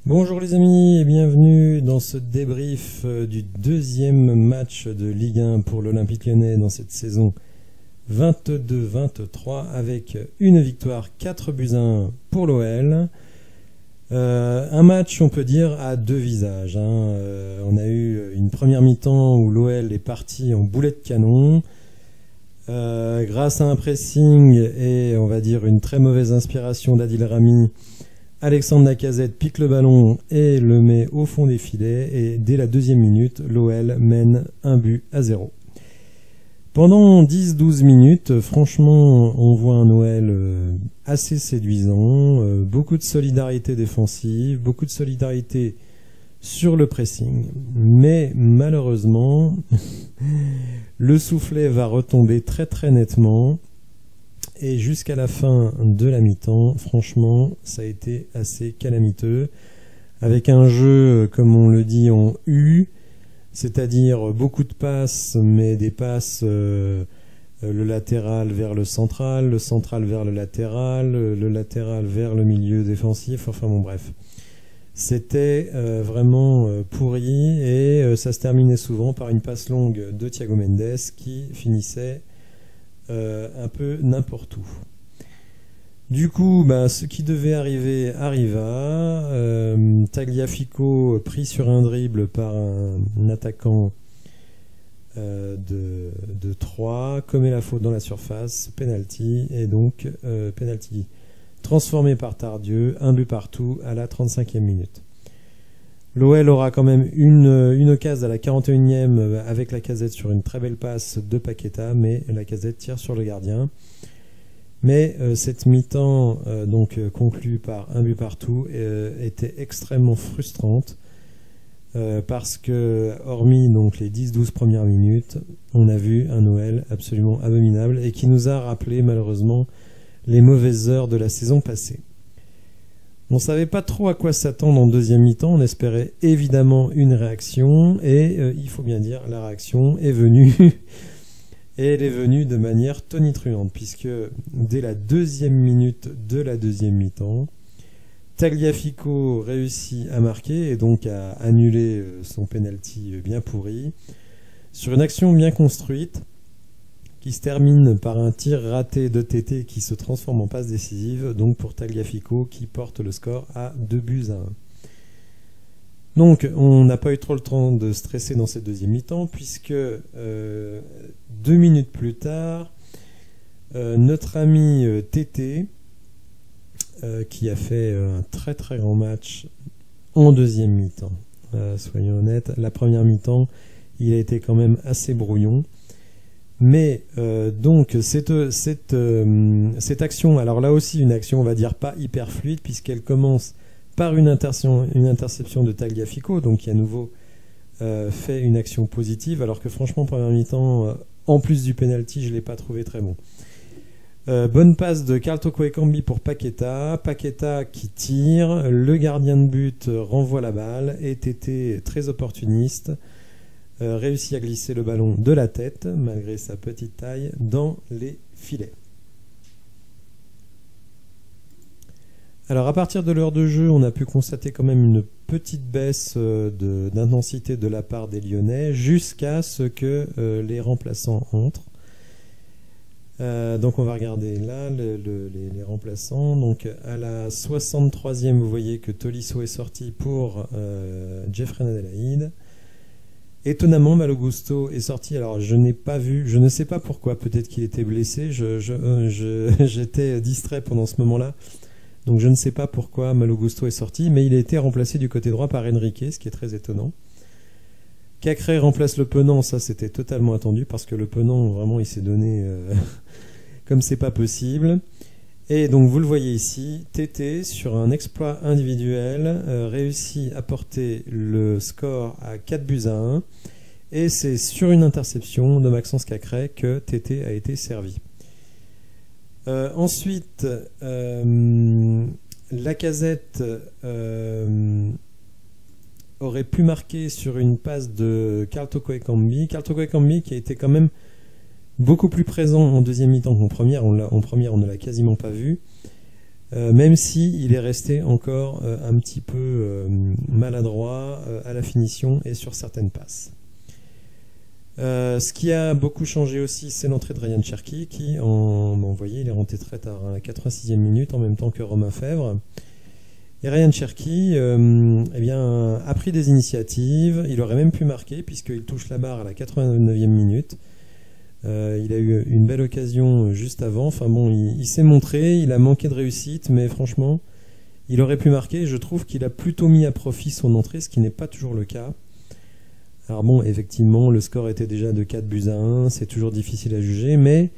Bonjour les amis et bienvenue dans ce débrief du deuxième match de Ligue 1 pour l'Olympique Lyonnais dans cette saison 22-23 avec une victoire 4-1 pour l'OL. Un match, on peut dire, à deux visages. On a eu une première mi-temps où l'OL est parti en boulet de canon. Grâce à un pressing et on va dire une très mauvaise inspiration d'Adil Rami, Alexandre Lacazette pique le ballon et le met au fond des filets et dès la deuxième minute, l'OL mène 1-0. Pendant 10-12 minutes, franchement, on voit un OL assez séduisant, beaucoup de solidarité défensive, beaucoup de solidarité sur le pressing, mais malheureusement, le soufflet va retomber très très nettement. Et jusqu'à la fin de la mi-temps, franchement, ça a été assez calamiteux, avec un jeu, comme on le dit, en U, c'est-à-dire beaucoup de passes, mais des passes le latéral vers le central vers le latéral vers le milieu défensif, enfin bon bref. C'était vraiment pourri et ça se terminait souvent par une passe longue de Thiago Mendes qui finissait un peu n'importe où. Du coup, ce qui devait arriver arriva. Tagliafico pris sur un dribble par un attaquant de 3, commet la faute dans la surface, penalty, et donc penalty transformé par Tardieu, 1 partout à la 35e minute. L'OL aura quand même une occasion à la 41e avec Lacazette sur une très belle passe de Paqueta, mais Lacazette tire sur le gardien. Mais cette mi-temps, conclue par 1 partout, était extrêmement frustrante parce que, hormis donc les 10-12 premières minutes, on a vu un OL absolument abominable et qui nous a rappelé malheureusement les mauvaises heures de la saison passée. On ne savait pas trop à quoi s'attendre en deuxième mi-temps, on espérait évidemment une réaction, et il faut bien dire, la réaction est venue, et elle est venue de manière tonitruante, puisque dès la deuxième minute de la deuxième mi-temps, Tagliafico réussit à marquer, et donc à annuler son penalty bien pourri, sur une action bien construite, qui se termine par un tir raté de TT qui se transforme en passe décisive, donc pour Tagliafico qui porte le score à 2-1. Donc on n'a pas eu trop le temps de stresser dans cette deuxième mi-temps, puisque 2 minutes plus tard, notre ami TT, qui a fait un très très grand match en deuxième mi-temps, soyons honnêtes, la première mi-temps, il a été quand même assez brouillon. Mais donc cette action, alors là aussi une action on va dire pas hyper fluide puisqu'elle commence par une interception de Tagliafico, donc qui à nouveau fait une action positive, alors que franchement première mi-temps, en plus du penalty, je ne l'ai pas trouvé très bon. Bonne passe de Carl Toko Ekambi pour Paqueta qui tire, le gardien de but renvoie la balle et Tété très opportuniste réussit à glisser le ballon de la tête, malgré sa petite taille, dans les filets. Alors à partir de l'heure de jeu, on a pu constater quand même une petite baisse d'intensité de la part des Lyonnais, jusqu'à ce que les remplaçants entrent. Donc on va regarder là les remplaçants. Donc à la 63e, vous voyez que Tolisso est sorti pour Jeffrey Adelaide. Étonnamment, Malo Gusto est sorti. Alors, je n'ai pas vu, je ne sais pas pourquoi. Peut-être qu'il était blessé. J'étais distrait pendant ce moment-là, donc je ne sais pas pourquoi Malo Gusto est sorti, mais il a été remplacé du côté droit par Enrique, ce qui est très étonnant. Cacré remplace le Penant, ça c'était totalement attendu parce que le Penant, vraiment, il s'est donné comme c'est pas possible. Et donc vous le voyez ici, Tété sur un exploit individuel réussit à porter le score à 4-1 et c'est sur une interception de Maxence Cacré que Tété a été servi. Ensuite, Lacazette aurait pu marquer sur une passe de Carl Toko Ekambi. Carl Toko Ekambi qui a été quand même beaucoup plus présent en deuxième mi-temps qu'en première. En première, on ne l'a quasiment pas vu. même si il est resté encore un petit peu maladroit à la finition et sur certaines passes. Ce qui a beaucoup changé aussi, c'est l'entrée de Ryan Cherki qui, vous voyez, il est rentré très tard, à la 86e minute, en même temps que Romain Fèvre. Et Ryan Cherki a pris des initiatives, il aurait même pu marquer puisqu'il touche la barre à la 89e minute. Il a eu une belle occasion juste avant, enfin bon, il s'est montré, il a manqué de réussite, mais franchement, il aurait pu marquer. Je trouve qu'il a plutôt mis à profit son entrée, ce qui n'est pas toujours le cas. Alors bon, effectivement, le score était déjà de 4-1, c'est toujours difficile à juger, mais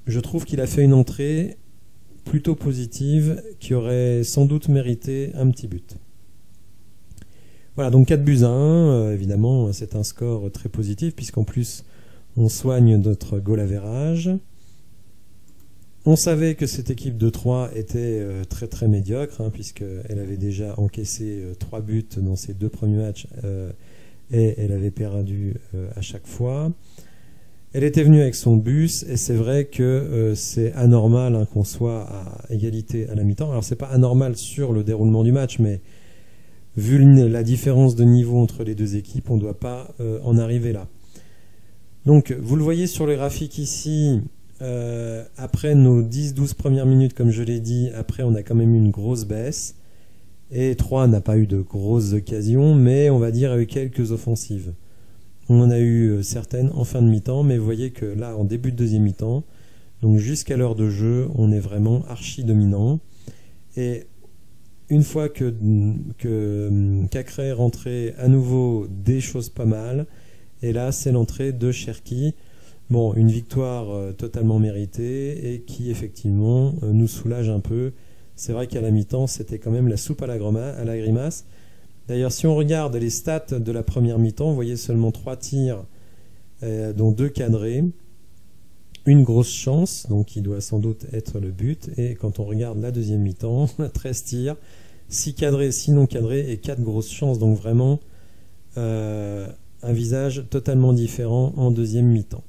je trouve qu'il a fait une entrée plutôt positive qui aurait sans doute mérité un petit but. Voilà, donc 4-1, évidemment, c'est un score très positif, puisqu'en plus, on soigne notre goal average. On savait que cette équipe de 3 était très très médiocre, puisqu'elle avait déjà encaissé 3 buts dans ses 2 premiers matchs, et elle avait perdu à chaque fois. Elle était venue avec son bus, et c'est vrai que c'est anormal qu'on soit à égalité à la mi-temps. Alors c'est pas anormal sur le déroulement du match, mais vu la différence de niveau entre les deux équipes, on ne doit pas en arriver là. Donc vous le voyez sur le graphique ici, après nos 10-12 premières minutes, comme je l'ai dit, après on a quand même eu une grosse baisse. Et 3 n'a pas eu de grosses occasions, mais on va dire a eu quelques offensives. On en a eu certaines en fin de mi-temps, mais vous voyez que là, en début de deuxième mi-temps, donc jusqu'à l'heure de jeu, on est vraiment archi dominant. Et une fois que Cacré est rentré, à nouveau des choses pas mal. Et là, c'est l'entrée de Cherki. Bon, une victoire totalement méritée et qui effectivement nous soulage un peu. C'est vrai qu'à la mi-temps, c'était quand même la soupe à la grimace. D'ailleurs, si on regarde les stats de la première mi-temps, vous voyez seulement 3 tirs, dont 2 cadrés. Une grosse chance, donc qui doit sans doute être le but. Et quand on regarde la deuxième mi-temps, 13 tirs, 6 cadrés, 6 non cadrés et 4 grosses chances. Donc vraiment un visage totalement différent en deuxième mi-temps.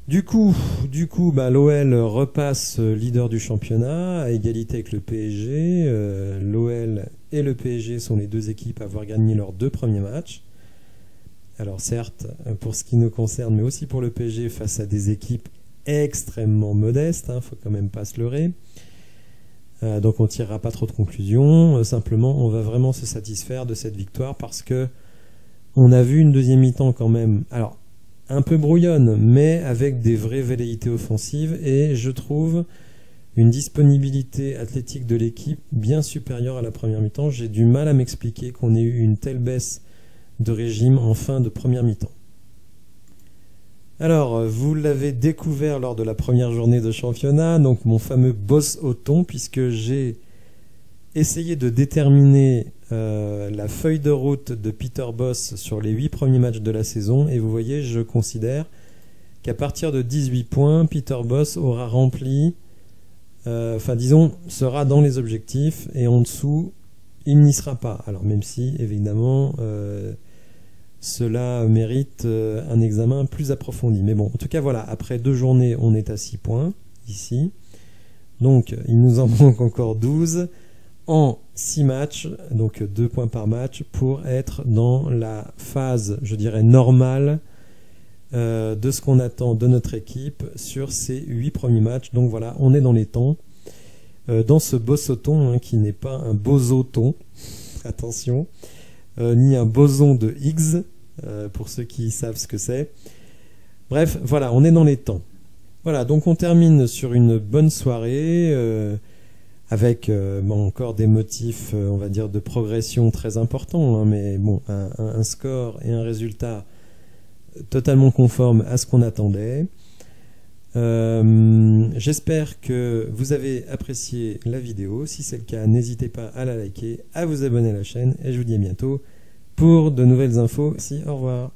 Du coup, l'OL repasse leader du championnat, à égalité avec le PSG. L'OL et le PSG sont les deux équipes à avoir gagné leurs 2 premiers matchs. Alors certes, pour ce qui nous concerne, mais aussi pour le PSG, face à des équipes extrêmement modestes, faut quand même pas se leurrer. Donc on ne tirera pas trop de conclusions. Simplement, on va vraiment se satisfaire de cette victoire parce que on a vu une deuxième mi-temps quand même. Alors, un peu brouillonne, mais avec des vraies velléités offensives et je trouve une disponibilité athlétique de l'équipe bien supérieure à la première mi-temps. J'ai du mal à m'expliquer qu'on ait eu une telle baisse de régime en fin de première mi-temps. Alors, vous l'avez découvert lors de la première journée de championnat, donc mon fameux boss au thon, puisque j'ai essayé de déterminer la feuille de route de Peter Bosz sur les 8 premiers matchs de la saison, et vous voyez, je considère qu'à partir de 18 points, Peter Bosz aura rempli, sera dans les objectifs, et en dessous, il n'y sera pas. Alors même si, évidemment, cela mérite un examen plus approfondi. Mais bon, en tout cas, voilà, après 2 journées, on est à 6 points, ici. Donc, il nous en manque encore 12. En 6 matchs, donc 2 points par match, pour être dans la phase, je dirais, normale de ce qu'on attend de notre équipe sur ces 8 premiers matchs. Donc voilà, on est dans les temps, dans ce bossoton, qui n'est pas un bosoton, attention, ni un boson de Higgs, pour ceux qui savent ce que c'est. Bref, voilà, on est dans les temps. Voilà, donc on termine sur une bonne soirée, avec encore des motifs, on va dire, de progression très importants, mais bon, un score et un résultat totalement conformes à ce qu'on attendait. J'espère que vous avez apprécié la vidéo. Si c'est le cas, n'hésitez pas à la liker, à vous abonner à la chaîne, et je vous dis à bientôt pour de nouvelles infos. Merci, au revoir.